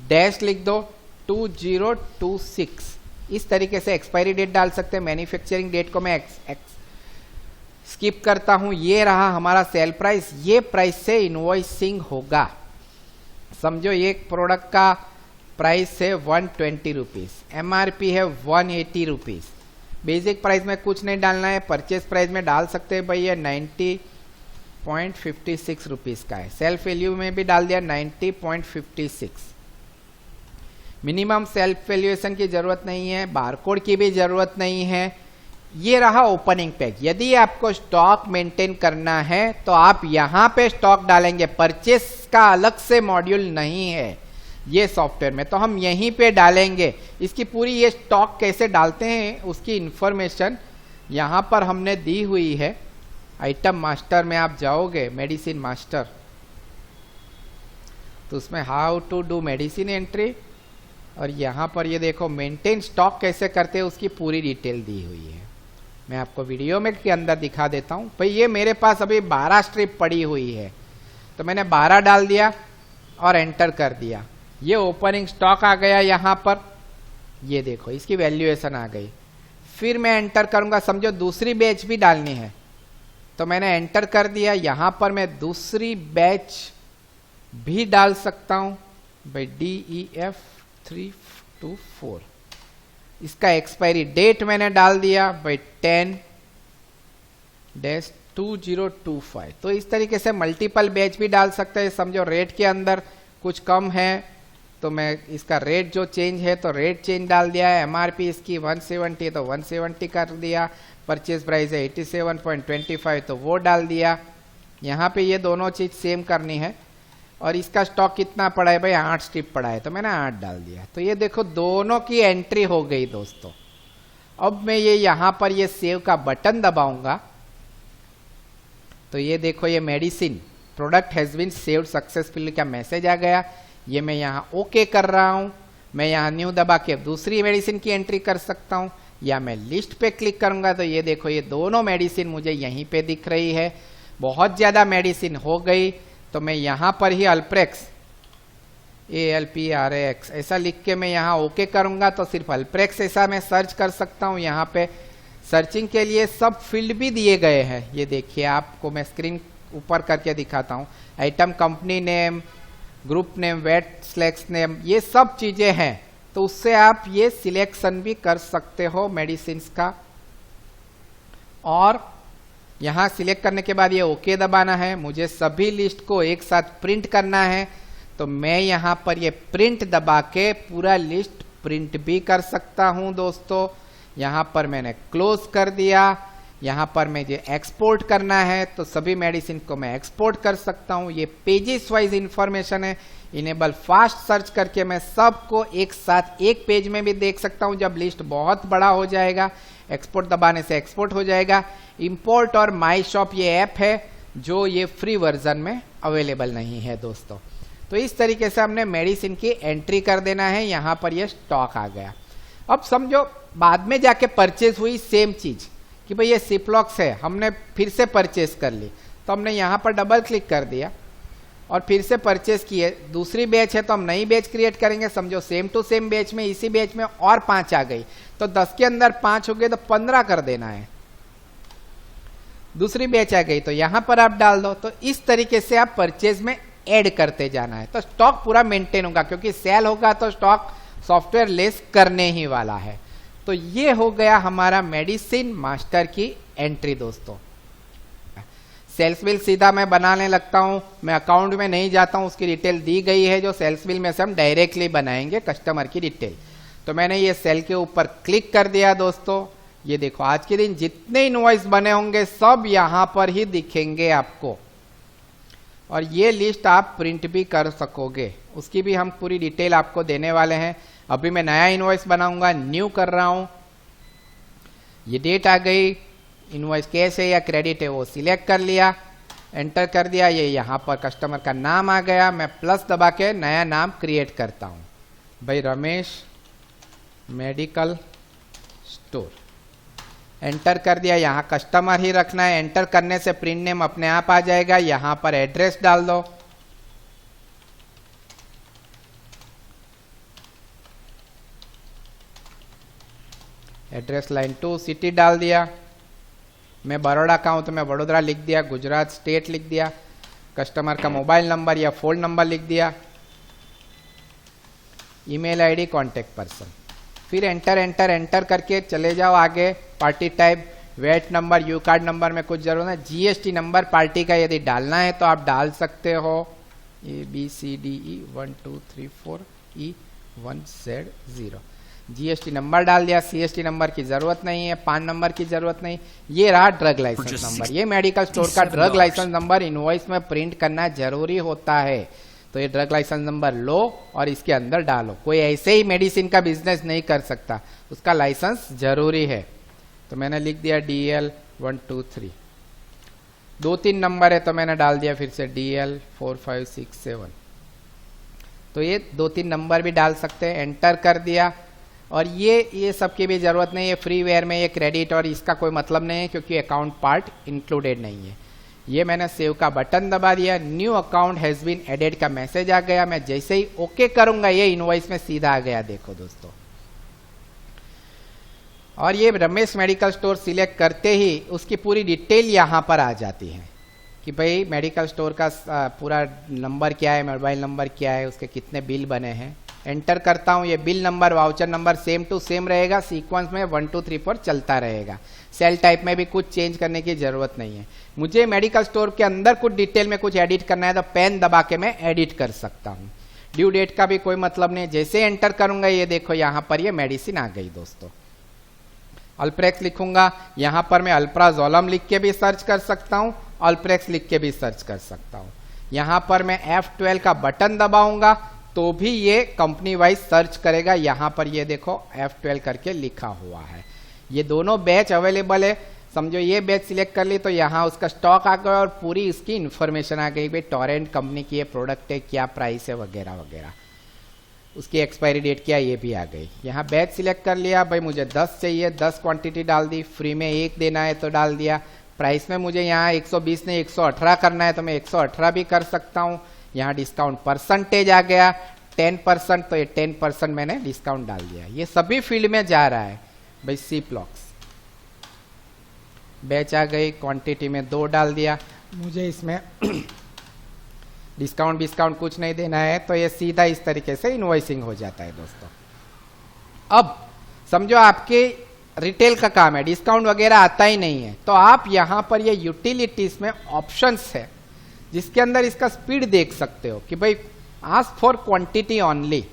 डैश लिख दो 2026। इस तरीके से एक्सपायरी डेट डाल सकते हैं। मैन्युफैक्चरिंग डेट को मैं स्किप करता हूं। ये रहा हमारा सेल प्राइस, ये प्राइस से इनवॉइसिंग होगा। समझो ये प्रोडक्ट का प्राइस है 120 रुपीज, MRP है 180 रुपीज। बेसिक प्राइस में कुछ नहीं डालना है, परचेज प्राइस में डाल सकते हैं भाई ये 90.56 रुपीज का है। सेल्फ वैल्यू में भी डाल दिया 90.56। मिनिमम सेल्फ वैल्यूएशन की जरूरत नहीं है, बारकोड की भी जरूरत नहीं है। ये रहा ओपनिंग पैक। यदि आपको स्टॉक मेंटेन करना है तो आप यहां पे स्टॉक डालेंगे, परचेस का अलग से मॉड्यूल नहीं है ये सॉफ्टवेयर में, तो हम यहीं पे डालेंगे। इसकी पूरी ये स्टॉक कैसे डालते हैं उसकी इंफॉर्मेशन यहां पर हमने दी हुई है। आइटम मास्टर में आप जाओगे, मेडिसिन मास्टर, तो उसमें how to do medicine entry, और यहां पर ये देखो मेंटेन स्टॉक कैसे करते हैं उसकी पूरी डिटेल दी हुई है। मैं आपको वीडियो में के अंदर दिखा देता हूं। भाई ये मेरे पास अभी 12 स्ट्रिप पड़ी हुई है, तो मैंने 12 डाल दिया और एंटर कर दिया। ये ओपनिंग स्टॉक आ गया यहां पर, ये देखो इसकी वैल्यूएशन आ गई। फिर मैं एंटर करूंगा, समझो दूसरी बैच भी डालनी है, तो मैंने एंटर कर दिया। यहां पर मैं दूसरी बैच भी डाल सकता हूं भाई, DEF 324। इसका एक्सपायरी डेट मैंने डाल दिया भाई 10-2025। तो इस तरीके से मल्टीपल बैच भी डाल सकते हैं। समझो रेट के अंदर कुछ कम है तो मैं इसका रेट जो चेंज है तो रेट चेंज डाल दिया है। MRP इसकी 170 तो 170 कर दिया, परचेज प्राइस है 87.25 तो वो डाल दिया। यहाँ पे ये दोनों चीज सेम करनी है। और इसका स्टॉक कितना पड़ा है भाई, 8 स्ट्रिप पड़ा है, तो मैंने 8 डाल दिया। तो ये देखो दोनों की एंट्री हो गई दोस्तों। अब मैं ये यहां पर ये सेव का बटन दबाऊंगा तो ये देखो ये medicine product has been saved successfully का मैसेज आ गया। ये मैं यहाँ ओके कर रहा हूं। मैं यहाँ न्यू दबा के दूसरी मेडिसिन की एंट्री कर सकता हूं, या मैं लिस्ट पे क्लिक करूंगा तो ये देखो ये दोनों मेडिसिन मुझे यहीं पे दिख रही है। बहुत ज्यादा मेडिसिन हो गई तो मैं यहां पर ही अल्प्रेक्स ALPRAX ऐसा लिख के मैं यहाँ ओके करूंगा तो सिर्फ अल्प्रेक्स ऐसा मैं सर्च कर सकता हूं। यहाँ पे सर्चिंग के लिए सब फील्ड भी दिए गए हैं। ये देखिए आपको मैं स्क्रीन ऊपर करके दिखाता हूं। Item, company name, group name, वेट स्लेक्स नेम, ये सब चीजें हैं, तो उससे आप ये सिलेक्शन भी कर सकते हो मेडिसिन का। और यहां सिलेक्ट करने के बाद ये ओके दबाना है। मुझे सभी लिस्ट को एक साथ प्रिंट करना है तो मैं यहां पर ये प्रिंट दबा के पूरा लिस्ट प्रिंट भी कर सकता हूं दोस्तों। यहां पर मैंने क्लोज कर दिया। यहां पर मुझे एक्सपोर्ट करना है तो सभी मेडिसिन को मैं एक्सपोर्ट कर सकता हूं। ये पेजेस वाइज इंफॉर्मेशन है। इनेबल फास्ट सर्च करके मैं सबको एक साथ एक पेज में भी देख सकता हूं। जब लिस्ट बहुत बड़ा हो जाएगा, एक्सपोर्ट दबाने से एक्सपोर्ट हो जाएगा। इंपोर्ट और माई शॉप ये ऐप है जो ये फ्री वर्जन में अवेलेबल नहीं है दोस्तों। तो इस तरीके से हमने मेडिसिन की एंट्री कर देना है। यहां पर ये स्टॉक आ गया। अब समझो बाद में जाके परचेज हुई सेम चीज कि भाई ये सिप्लॉक्स है, हमने फिर से परचेज कर ली, तो हमने यहां पर डबल क्लिक कर दिया और फिर से परचेज किए। दूसरी बैच है तो हम नई बैच क्रिएट करेंगे। समझो सेम टू सेम बैच में इसी बैच में और 5 आ गई, तो 10 के अंदर 5 हो गए तो 15 कर देना है। दूसरी बैच आ गई तो यहां पर आप डाल दो। तो इस तरीके से आप परचेज में ऐड करते जाना है, तो स्टॉक पूरा मेंटेन होगा, क्योंकि सेल होगा तो स्टॉक सॉफ्टवेयर लेस करने ही वाला है। तो ये हो गया हमारा मेडिसिन मास्टर की एंट्री दोस्तों। सेल्स बिल सीधा मैं बनाने लगता हूं, मैं अकाउंट में नहीं जाता हूं, उसकी डिटेल दी गई है जो सेल्स बिल में से हम डायरेक्टली बनाएंगे कस्टमर की डिटेल। तो मैंने ये सेल के ऊपर क्लिक कर दिया दोस्तों। ये देखो आज के दिन जितने इनवॉइस बने होंगे सब यहां पर ही दिखेंगे आपको। और ये लिस्ट आप प्रिंट भी कर सकोगे, उसकी भी हम पूरी डिटेल आपको देने वाले हैं। अभी मैं नया इनवॉइस बनाऊंगा, न्यू कर रहा हूं। ये डेट आ गई, इनवॉइस कैश है या क्रेडिट है वो सिलेक्ट कर लिया, एंटर कर दिया। ये यहां पर कस्टमर का नाम आ गया, मैं प्लस दबा के नया नाम क्रिएट करता हूं, भाई रमेश मेडिकल स्टोर। एंटर कर दिया, यहाँ कस्टमर ही रखना है। एंटर करने से प्रिंट नेम अपने आप आ जाएगा। यहाँ पर एड्रेस डाल दो, एड्रेस लाइन 2, सिटी डाल दिया। मैं बड़ौदा का हूं तो मैं वडोदरा लिख दिया, गुजरात स्टेट लिख दिया। कस्टमर का मोबाइल नंबर या फोन नंबर लिख दिया, ईमेल आईडी, कांटेक्ट पर्सन। फिर एंटर एंटर एंटर करके चले जाओ आगे। पार्टी टाइप, वेट नंबर, यू कार्ड नंबर में कुछ जरूरत है। जीएसटी नंबर पार्टी का यदि डालना है तो आप डाल सकते हो, ABCDE 1 2 3 4 E1Z0। जीएसटी नंबर डाल दिया। सीएसटी नंबर की जरूरत नहीं है, पान नंबर की जरूरत नहीं। ये रहा ड्रग लाइसेंस नंबर। ये मेडिकल स्टोर का ड्रग लाइसेंस नंबर इनवॉइस में प्रिंट करना जरूरी होता है। तो ये ड्रग लाइसेंस नंबर लो और इसके अंदर डालो। कोई ऐसे ही मेडिसिन का बिजनेस नहीं कर सकता, उसका लाइसेंस जरूरी है। तो मैंने लिख दिया DL 1 2 3। 2-3 नंबर है तो मैंने डाल दिया फिर से DL 4 5 6 7। तो ये 2-3 नंबर भी डाल सकते हैं। एंटर कर दिया। और ये सब की भी जरूरत नहीं है, फ्रीवेयर में ये क्रेडिट और इसका कोई मतलब नहीं है क्योंकि अकाउंट पार्ट इंक्लूडेड नहीं है। ये मैंने सेव का बटन दबा दिया, new account has been added का मैसेज आ गया। मैं जैसे ही ओके करूंगा ये इनवॉइस में सीधा आ गया, देखो दोस्तों। और ये रमेश मेडिकल स्टोर सिलेक्ट करते ही उसकी पूरी डिटेल यहां पर आ जाती है कि भाई मेडिकल स्टोर का पूरा नंबर क्या है, मोबाइल नंबर क्या है, उसके कितने बिल बने हैं। एंटर करता हूं, ये bill number, voucher number same to same रहेगा, सीक्वेंस में 1 2 3 4 चलता रहेगा। सेल टाइप में भी कुछ चेंज करने की जरूरत नहीं है। मुझे मेडिकल स्टोर के अंदर कुछ डिटेल में कुछ एडिट करना है तो पेन दबा के मैं एडिट कर सकता हूं। ड्यू डेट का भी कोई मतलब नहीं, जैसे एंटर करूंगा ये देखो यहां पर ये मेडिसिन आ गई दोस्तों। अल्प्रेक्स लिखूंगा, यहां पर मैं अल्प्राजोलम लिख के भी सर्च कर सकता हूं, अल्प्रेक्स लिख के भी सर्च कर सकता हूं। यहां पर मैं F12 का बटन दबाऊंगा तो भी ये कंपनी वाइज सर्च करेगा। यहां पर ये देखो F12 करके लिखा हुआ है। ये दोनों बैच अवेलेबल है। समझो ये बैच सिलेक्ट कर ली तो यहाँ उसका स्टॉक आ गया और पूरी इसकी इंफॉर्मेशन आ गई, भाई टोरेंट कंपनी की ये प्रोडक्ट है, क्या प्राइस है वगैरह वगैरह, उसकी एक्सपायरी डेट क्या ये भी आ गई। यहाँ बैच सिलेक्ट कर लिया, भाई मुझे 10 चाहिए, 10 क्वांटिटी डाल दी। फ्री में 1 देना है तो डाल दिया। प्राइस में मुझे यहाँ 120 नहीं 118 करना है तो मैं 118 भी कर सकता हूँ। यहाँ डिस्काउंट परसेंटेज आ गया 10%, तो ये 10% मैंने डिस्काउंट डाल दिया। ये सभी फील्ड में जा रहा है भाई। सी प्लॉक्स बैच आ गई, क्वांटिटी में 2 डाल दिया। मुझे इसमें डिस्काउंट कुछ नहीं देना है तो ये सीधा इस तरीके से इनवॉइसिंग हो जाता है दोस्तों। अब समझो आपके रिटेल का काम है, डिस्काउंट वगैरह आता ही नहीं है, तो आप यहां पर ये यूटिलिटीज में ऑप्शंस है जिसके अंदर इसका स्पीड देख सकते हो कि भाई आस्क फॉर क्वांटिटी ओनली।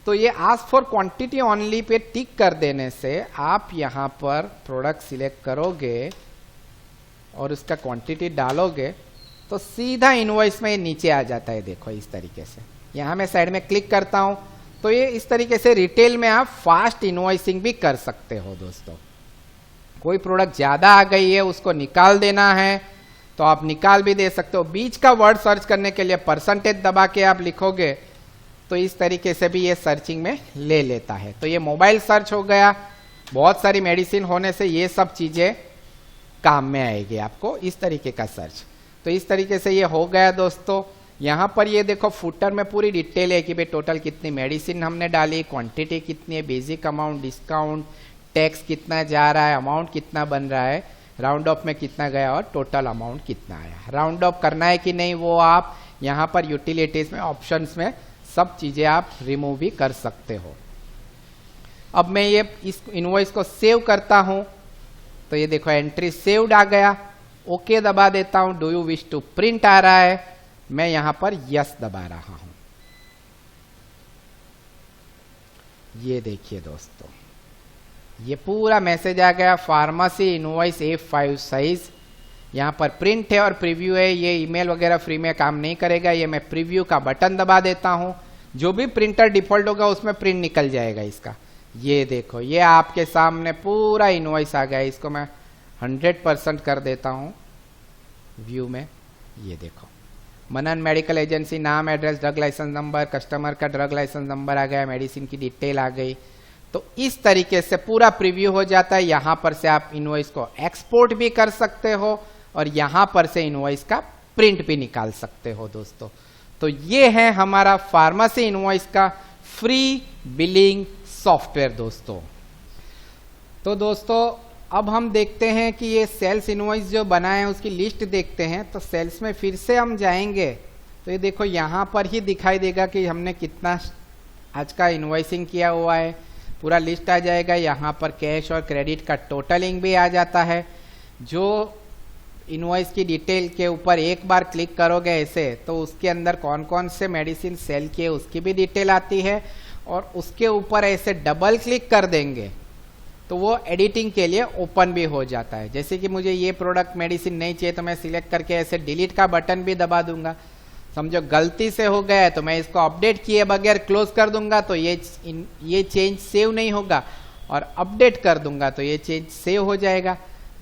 तो ये ask for quantity only pay टिक कर देने से आप यहां पर प्रोडक्ट सिलेक्ट करोगे और उसका क्वांटिटी डालोगे तो सीधा इनवॉइस में ये नीचे आ जाता है। देखो इस तरीके से, यहां मैं साइड में क्लिक करता हूं तो ये इस तरीके से रिटेल में आप फास्ट इनवॉइसिंग भी कर सकते हो दोस्तों। कोई प्रोडक्ट ज्यादा आ गई है उसको निकाल देना है तो आप निकाल भी दे सकते हो। बीच का वर्ड सर्च करने के लिए परसेंटेज दबा के आप लिखोगे तो इस तरीके से भी ये सर्चिंग में ले लेता है। तो ये मोबाइल सर्च हो गया। बहुत सारी मेडिसिन होने से ये सब चीजें काम में आएगी आपको, इस तरीके का सर्च। तो इस तरीके से ये हो गया दोस्तों। यहां पर ये देखो फुटर में पूरी डिटेल है कि भाई टोटल कितनी मेडिसिन हमने डाली, क्वांटिटी कितनी है, बेसिक अमाउंट, डिस्काउंट, टैक्स कितना जा रहा है, अमाउंट कितना बन रहा है, राउंड ऑफ में कितना गया और टोटल अमाउंट कितना आया। राउंड ऑफ करना है कि नहीं वो आप यहां पर यूटिलिटीज में ऑप्शंस में सब चीजें आप रिमूव भी कर सकते हो। अब मैं ये इस इनवॉइस को सेव करता हूं तो ये देखो एंट्री सेव्ड आ गया। ओके दबा देता हूं। Do you wish to print आ रहा है, मैं यहां पर यस दबा रहा हूं। ये देखिए दोस्तों ये पूरा मैसेज आ गया, फार्मेसी इनवॉइस A5 साइज यहाँ पर प्रिंट है और प्रीव्यू है। ये ईमेल वगैरह फ्री में काम नहीं करेगा। ये मैं प्रीव्यू का बटन दबा देता हूँ, जो भी प्रिंटर डिफॉल्ट होगा उसमें प्रिंट निकल जाएगा इसका। ये देखो, ये आपके सामने पूरा इनवॉइस आ गया। इसको मैं 100% कर देता हूँ व्यू में। ये देखो, मनन मेडिकल एजेंसी, नाम, address, drug license number, customer का ड्रग लाइसेंस नंबर आ गया, मेडिसिन की डिटेल आ गई। तो इस तरीके से पूरा प्रीव्यू हो जाता है। यहां पर से आप इनवॉइस को एक्सपोर्ट भी कर सकते हो और यहां पर से इनवॉइस का प्रिंट भी निकाल सकते हो दोस्तों। तो ये है हमारा फार्मेसी इनवॉइस का फ्री बिलिंग सॉफ्टवेयर दोस्तों। तो दोस्तों अब हम देखते हैं कि ये सेल्स इनवॉइस जो बनाए हैं उसकी लिस्ट देखते हैं। तो सेल्स में फिर से हम जाएंगे तो ये देखो, यहां पर ही दिखाई देगा कि हमने कितना आज का इनवॉइसिंग किया हुआ है। पूरा लिस्ट आ जाएगा। यहाँ पर कैश और क्रेडिट का टोटलिंग भी आ जाता है। जो इनवॉइस की डिटेल के ऊपर एक बार क्लिक करोगे ऐसे, तो उसके अंदर कौन कौन से मेडिसिन सेल किए उसकी भी डिटेल आती है। और उसके ऊपर ऐसे डबल क्लिक कर देंगे तो वो एडिटिंग के लिए ओपन भी हो जाता है। जैसे कि मुझे ये प्रोडक्ट मेडिसिन नहीं चाहिए तो मैं सिलेक्ट करके ऐसे डिलीट का बटन भी दबा दूंगा। समझो गलती से हो गया है तो मैं इसको अपडेट किए बगैर क्लोज कर दूंगा तो ये चेंज सेव नहीं होगा, और अपडेट कर दूंगा तो ये चेंज सेव हो जाएगा।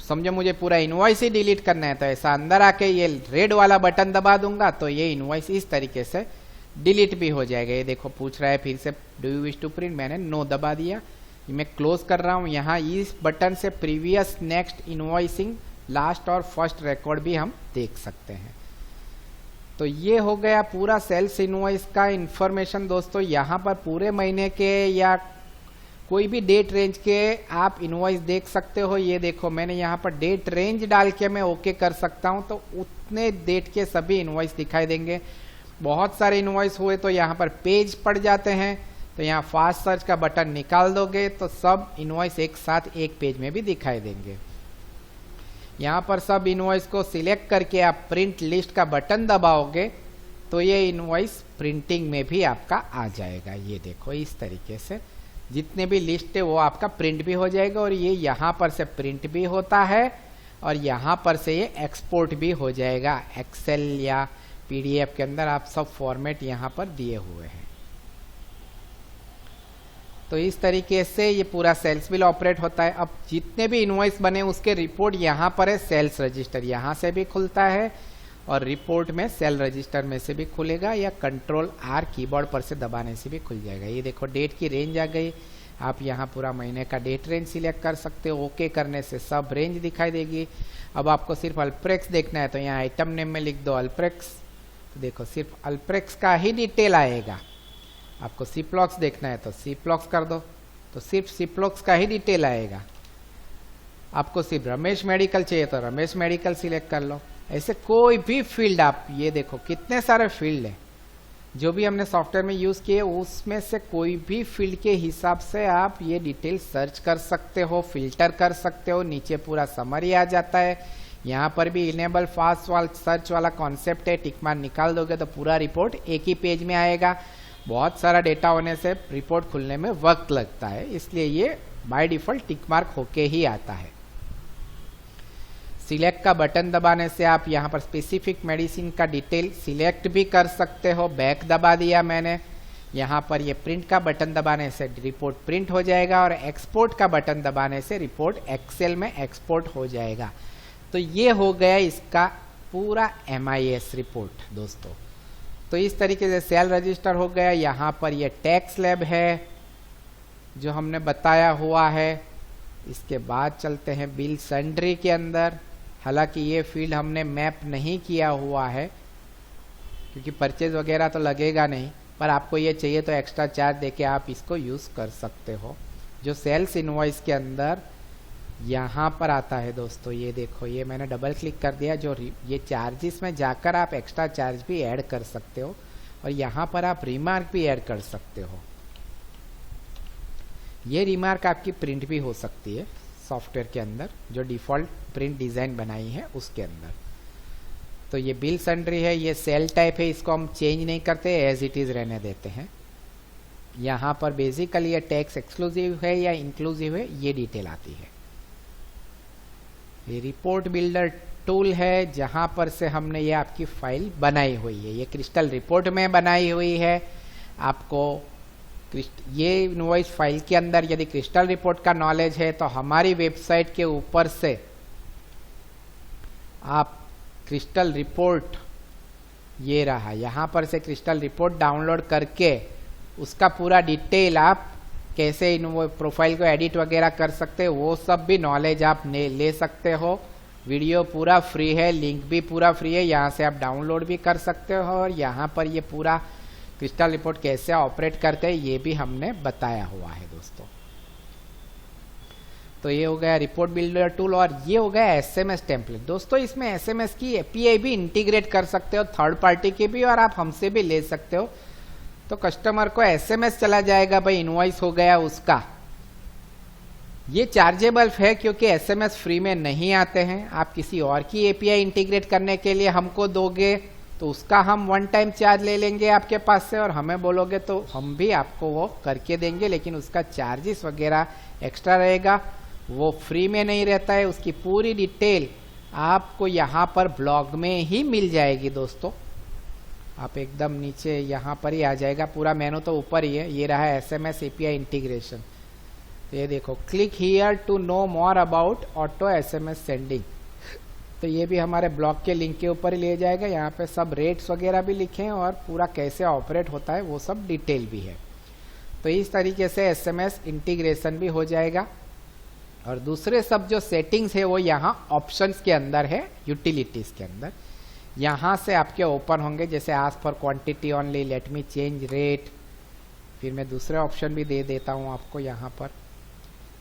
समझो मुझे पूरा इनवॉइस ही डिलीट करना है तो ऐसा अंदर आके ये रेड वाला बटन दबा दूंगा तो ये इनवॉइस इस तरीके से डिलीट भी हो जाएगा। ये देखो पूछ रहा है फिर से do you wish to print, मैंने नो दबा दिया। मैं क्लोज कर रहा हूँ। यहाँ इस बटन से प्रीवियस, नेक्स्ट, इनवॉइसिंग, लास्ट और फर्स्ट रिकॉर्ड भी हम देख सकते हैं। तो ये हो गया पूरा सेल्स इनवॉइस का इंफॉर्मेशन दोस्तों। यहाँ पर पूरे महीने के या कोई भी डेट रेंज के आप इनवॉइस देख सकते हो। ये देखो, मैंने यहाँ पर डेट रेंज डाल के मैं ओके कर सकता हूँ तो उतने डेट के सभी इनवॉइस दिखाई देंगे। बहुत सारे इनवॉइस हुए तो यहाँ पर पेज पड़ जाते हैं, तो यहाँ फास्ट सर्च का बटन निकाल दोगे तो सब इनवॉइस एक साथ एक पेज में भी दिखाई देंगे। यहाँ पर सब इनवॉइस को सिलेक्ट करके आप प्रिंट लिस्ट का बटन दबाओगे तो ये इनवॉइस प्रिंटिंग में भी आपका आ जाएगा। ये देखो, इस तरीके से जितने भी लिस्ट है वो आपका प्रिंट भी हो जाएगा। और ये यहाँ पर से प्रिंट भी होता है और यहाँ पर से ये एक्सपोर्ट भी हो जाएगा। एक्सेल या पीडीएफ के अंदर आप सब फॉर्मेट यहाँ पर दिए हुए हैं। तो इस तरीके से ये पूरा सेल्स बिल ऑपरेट होता है। अब जितने भी इनवॉइस बने उसके रिपोर्ट यहाँ पर है। सेल्स रजिस्टर यहाँ से भी खुलता है और रिपोर्ट में सेल रजिस्टर में से भी खुलेगा, या कंट्रोल आर कीबोर्ड पर से दबाने से भी खुल जाएगा। ये देखो डेट की रेंज आ गई। आप यहाँ पूरा महीने का डेट रेंज सिलेक्ट कर सकते हो। ओके करने से सब रेंज दिखाई देगी। अब आपको सिर्फ अल्प्रेक्स देखना है तो यहाँ आइटम नेम में लिख दो अल्प्रेक्स। तो देखो सिर्फ अल्प्रेक्स का ही डिटेल आएगा। आपको सिप्लॉक्स देखना है तो सिप्लॉक्स कर दो तो सिर्फ सिप्लॉक्स का ही डिटेल आएगा। आपको सिर्फ रमेश मेडिकल चाहिए तो रमेश मेडिकल सिलेक्ट कर लो। ऐसे कोई भी फील्ड आप, ये देखो कितने सारे फील्ड है जो भी हमने सॉफ्टवेयर में यूज किए, उसमें से कोई भी फील्ड के हिसाब से आप ये डिटेल सर्च कर सकते हो, फिल्टर कर सकते हो। नीचे पूरा समरी आ जाता है। यहाँ पर भी इनेबल फास्ट सर्च वाला कॉन्सेप्ट है। टिक मार्क निकाल दोगे तो पूरा रिपोर्ट एक ही पेज में आएगा। बहुत सारा डेटा होने से रिपोर्ट खुलने में वक्त लगता है, इसलिए ये बाय डिफॉल्ट टिक मार्क होके ही आता है। सिलेक्ट का बटन दबाने से आप यहाँ पर स्पेसिफिक मेडिसिन का डिटेल सिलेक्ट भी कर सकते हो। बैक दबा दिया मैंने। यहाँ पर ये प्रिंट का बटन दबाने से रिपोर्ट प्रिंट हो जाएगा और एक्सपोर्ट का बटन दबाने से रिपोर्ट एक्सेल में एक्सपोर्ट हो जाएगा। तो ये हो गया इसका पूरा MIS रिपोर्ट दोस्तों। तो इस तरीके से सेल रजिस्टर हो गया। यहाँ पर ये टैक्स लैब है जो हमने बताया हुआ है। इसके बाद चलते हैं बिल सन्ड्री के अंदर। हालांकि ये फील्ड हमने मैप नहीं किया हुआ है क्योंकि परचेज वगैरह तो लगेगा नहीं, पर आपको ये चाहिए तो एक्स्ट्रा चार्ज देके आप इसको यूज़ कर सकते हो। जो सेल्स इनवॉइस के अंदर यहाँ पर आता है दोस्तों, ये देखो, ये मैंने डबल क्लिक कर दिया। जो ये चार्जेस में जाकर आप एक्स्ट्रा चार्ज भी ऐड कर सकते हो और यहाँ पर आप रिमार्क भी ऐड कर सकते हो। ये रिमार्क आपकी प्रिंट भी हो सकती है सॉफ्टवेयर के अंदर, जो डिफॉल्ट प्रिंट डिजाइन बनाई है उसके अंदर। तो ये बिल सन्ड्री है, ये सेल टाइप है, इसको हम चेंज नहीं करते, एज इट इज रहने देते हैं। यहाँ पर बेसिकली ये टैक्स एक्सक्लूसिव है या इंक्लूसिव है, ये डिटेल आती है। ये रिपोर्ट बिल्डर टूल है जहां पर से हमने ये आपकी फाइल बनाई हुई है। ये क्रिस्टल रिपोर्ट में बनाई हुई है। आपको ये इनवॉइस फाइल के अंदर यदि क्रिस्टल रिपोर्ट का नॉलेज है तो हमारी वेबसाइट के ऊपर से आप क्रिस्टल रिपोर्ट, ये रहा, यहाँ पर से क्रिस्टल रिपोर्ट डाउनलोड करके उसका पूरा डिटेल आप कैसे इन प्रोफाइल को एडिट वगैरह कर सकते हो वो सब भी नॉलेज आप ले सकते हो। वीडियो पूरा फ्री है, लिंक भी पूरा फ्री है, यहाँ से आप डाउनलोड भी कर सकते हो और यहाँ पर ये पूरा क्रिस्टल रिपोर्ट कैसे ऑपरेट करते हैं ये भी हमने बताया हुआ है दोस्तों। तो ये हो गया रिपोर्ट बिल्डर टूल और ये हो गया एसएमएस टेम्पलेट। दोस्तों इसमें एसएमएस की एपीआई भी इंटीग्रेट कर सकते हो, थर्ड पार्टी की भी, और आप हमसे भी ले सकते हो। तो कस्टमर को एसएमएस चला जाएगा, भाई इनवॉइस हो गया उसका। ये चार्जेबल है क्योंकि एसएमएस फ्री में नहीं आते हैं। आप किसी और की एपीआई इंटीग्रेट करने के लिए हमको दोगे तो उसका हम वन टाइम चार्ज ले लेंगे आपके पास से, और हमें बोलोगे तो हम भी आपको वो करके देंगे, लेकिन उसका चार्जेस वगैरह एक्स्ट्रा रहेगा, वो फ्री में नहीं रहता है। उसकी पूरी डिटेल आपको यहाँ पर ब्लॉग में ही मिल जाएगी दोस्तों। आप एकदम नीचे यहाँ पर ही आ जाएगा, पूरा मेनू तो ऊपर ही है। ये रहा एसएमएस एपीआई इंटीग्रेशन। तो ये देखो, click here to know more about auto SMS sending. तो ये भी हमारे ब्लॉग के लिंक के ऊपर ही ले जाएगा। यहाँ पे सब रेट्स वगैरह भी लिखे हैं और पूरा कैसे ऑपरेट होता है वो सब डिटेल भी है। तो इस तरीके से एसएमएस इंटीग्रेशन भी हो जाएगा। और दूसरे सब जो सेटिंग्स है वो यहाँ ऑप्शंस के अंदर है, यूटिलिटीज के अंदर। यहाँ से आपके ओपन होंगे, जैसे ask for quantity only, let me change rate. फिर मैं दूसरे ऑप्शन भी दे देता हूँ आपको यहाँ पर।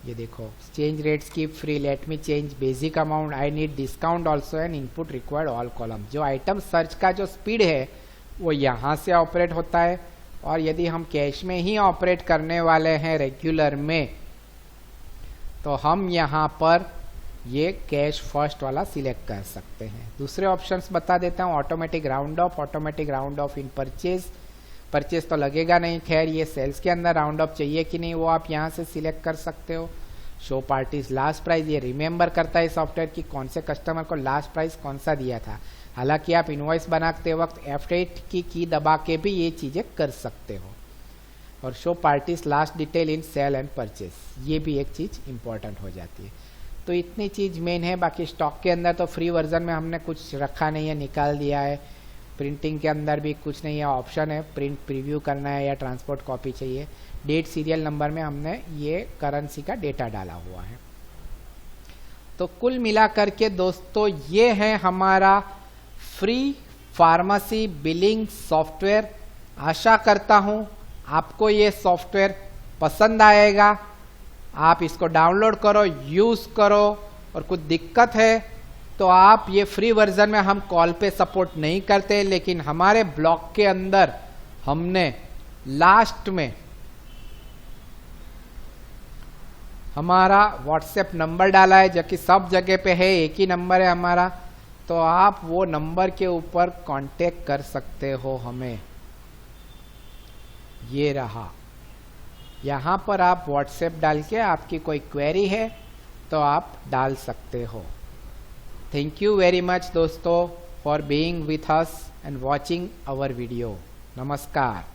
ये देखो, change rate skip free, let me change basic amount, I need discount also and input required all column. जो आइटम सर्च का जो स्पीड है वो यहाँ से ऑपरेट होता है। और यदि हम कैश में ही ऑपरेट करने वाले हैं रेगुलर में, तो हम यहाँ पर ये कैश फर्स्ट वाला सिलेक्ट कर सकते हैं। दूसरे ऑप्शंस बता देता हूँ, automatic round of in purchase. Purchase तो लगेगा नहीं, खैर ये सेल्स के अंदर राउंड ऑफ चाहिए कि नहीं वो आप यहाँ से सिलेक्ट कर सकते हो। शो पार्टीज लास्ट प्राइस, ये रिमेंबर करता है सॉफ्टवेयर कि कौन से कस्टमर को लास्ट प्राइस कौन सा दिया था। हालांकि आप इनवॉइस बनाते वक्त F8 की दबा के भी ये चीजें कर सकते हो। और show parties last detail in sale and purchase, ये भी एक चीज इंपॉर्टेंट हो जाती है। तो इतनी चीज मेन है। बाकी स्टॉक के अंदर तो फ्री वर्जन में हमने कुछ रखा नहीं है, निकाल दिया है। प्रिंटिंग के अंदर भी कुछ नहीं है, ऑप्शन है प्रिंट प्रीव्यू करना है या ट्रांसपोर्ट कॉपी चाहिए। डेट सीरियल नंबर में हमने ये करेंसी का डेटा डाला हुआ है। तो कुल मिलाकर के दोस्तों ये है हमारा फ्री फार्मेसी बिलिंग सॉफ्टवेयर। आशा करता हूं आपको ये सॉफ्टवेयर पसंद आएगा। आप इसको डाउनलोड करो, यूज करो, और कुछ दिक्कत है तो आप ये फ्री वर्जन में हम कॉल पे सपोर्ट नहीं करते, लेकिन हमारे ब्लॉग के अंदर हमने लास्ट में हमारा व्हाट्सएप नंबर डाला है, जो कि सब जगह पे है, एक ही नंबर है हमारा। तो आप वो नंबर के ऊपर कांटेक्ट कर सकते हो हमें। ये रहा, यहां पर आप व्हाट्सएप डाल के आपकी कोई क्वेरी है तो आप डाल सकते हो। थैंक यू वेरी मच दोस्तों for being with us and watching our video. नमस्कार।